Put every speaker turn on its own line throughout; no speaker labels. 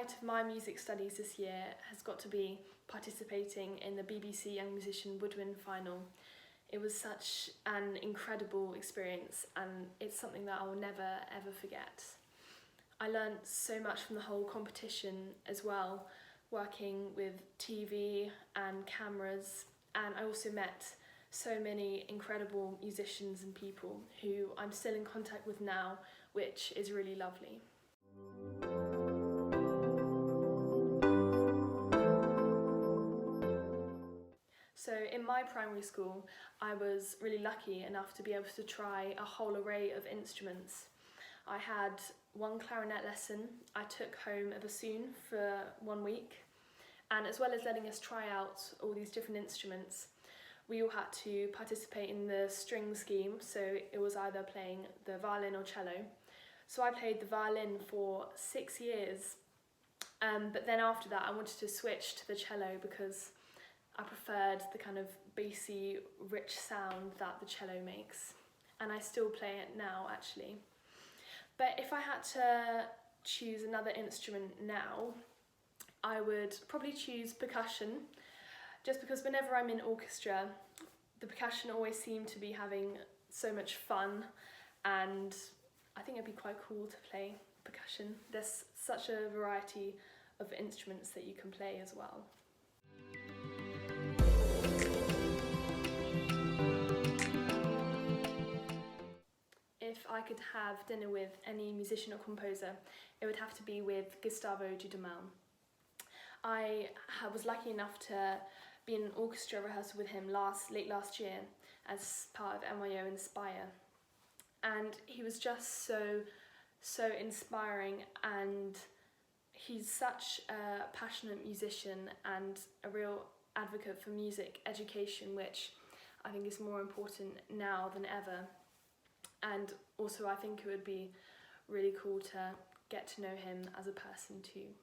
highlight of my music studies this year has got to be participating in the BBC Young Musician Woodwind final. It was such an incredible experience, and it's something that I will never ever forget. I learned so much from the whole competition as well, working with TV and cameras, and I also met so many incredible musicians and people who I'm still in contact with now, which is really lovely. So in my primary school, I was really lucky enough to be able to try a whole array of instruments. I had one clarinet lesson, I took home a bassoon for 1 week, and as well as letting us try out all these different instruments, we all had to participate in the string scheme, so it was either playing the violin or cello. So I played the violin for 6 years, but then after that I wanted to switch to the cello because I preferred the kind of bassy, rich sound that the cello makes, and I still play it now actually. But if I had to choose another instrument now, I would probably choose percussion, just because whenever I'm in orchestra, the percussion always seem to be having so much fun, and I think it'd be quite cool to play percussion. There's such a variety of instruments that you can play as well. If I could have dinner with any musician or composer, it would have to be with Gustavo Dudamel. I was lucky enough to be in an orchestra rehearsal with him late last year as part of NYO Inspire, and he was just so inspiring, and he's such a passionate musician and a real advocate for music education, which I think is more important now than ever. And also I think it would be really cool to get to know him as a person too.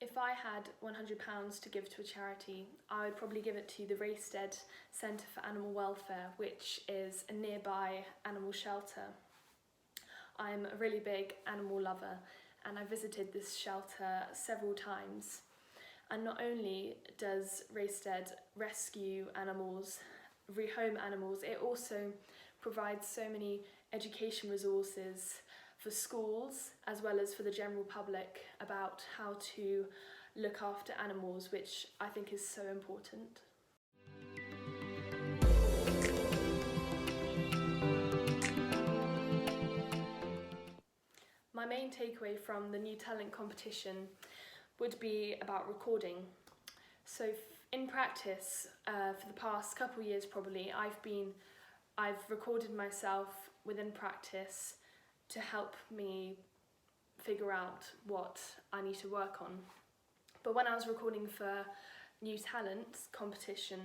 If I had £100 to give to a charity, I would probably give it to the Raisted Centre for Animal Welfare, which is a nearby animal shelter. I'm a really big animal lover, and I visited this shelter several times. And not only does Raisted rescue animals, rehome animals, it also provides so many education resources for schools as well as for the general public about how to look after animals, which I think is so important. My main takeaway from the New Talent competition would be about recording. So in practice, for the past couple of years probably, I've recorded myself within practice to help me figure out what I need to work on. But when I was recording for New Talent competition,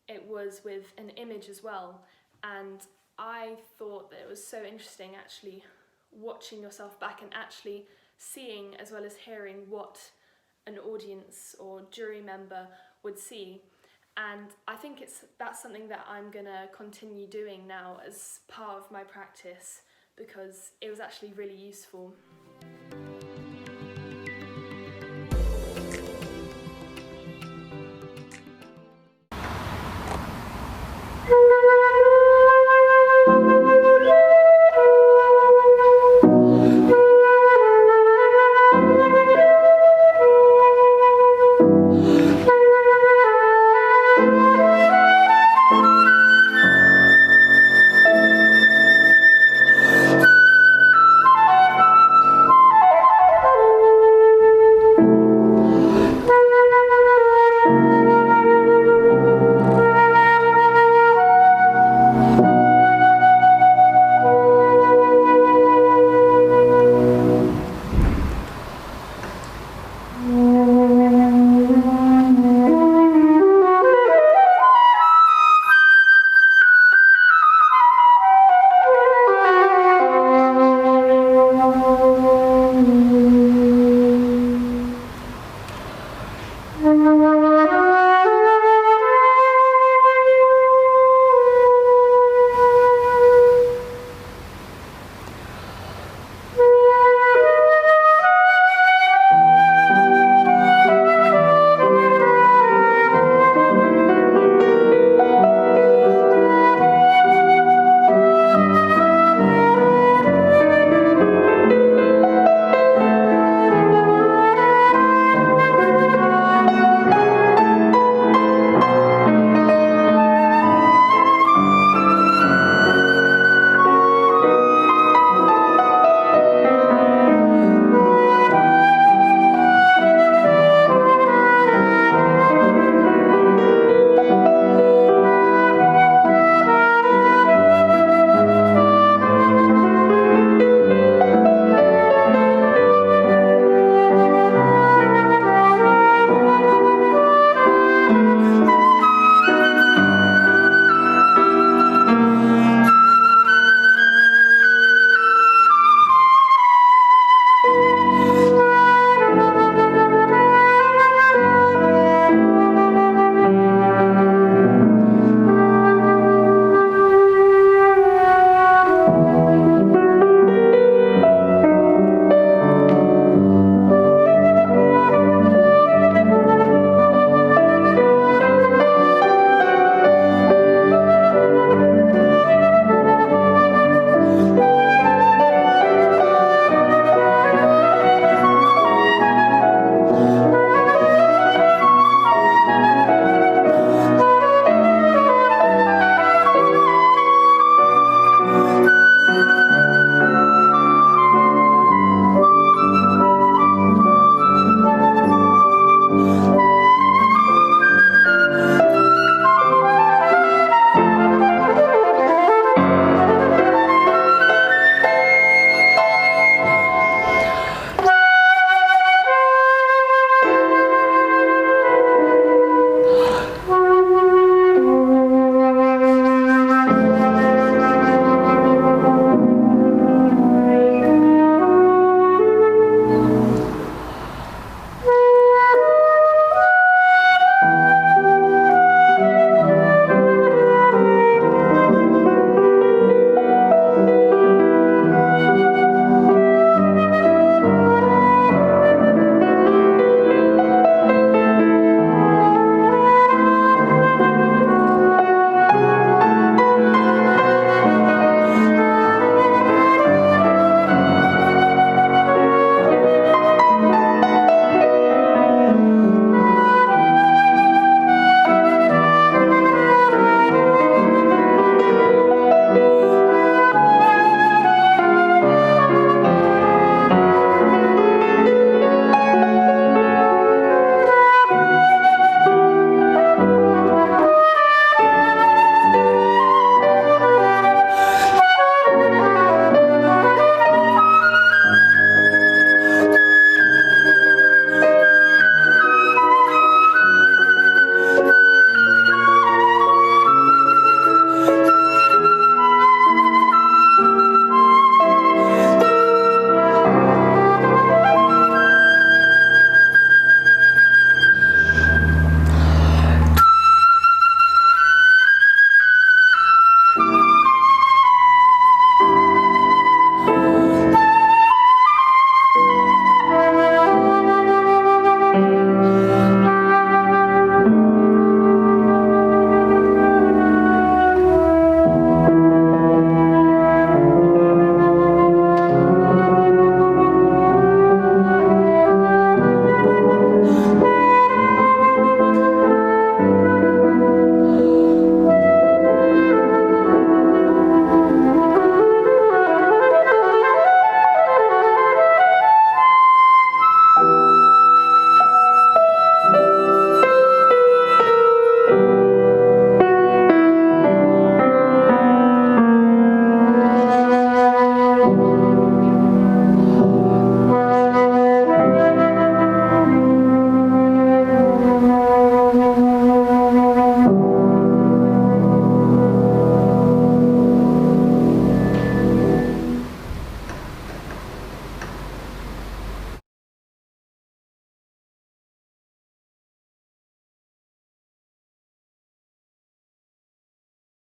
it was with an image as well, and I thought that it was so interesting actually watching yourself back and actually seeing as well as hearing what an audience or jury member would see. And I think that's something that I'm gonna continue doing now as part of my practice, because it was actually really useful.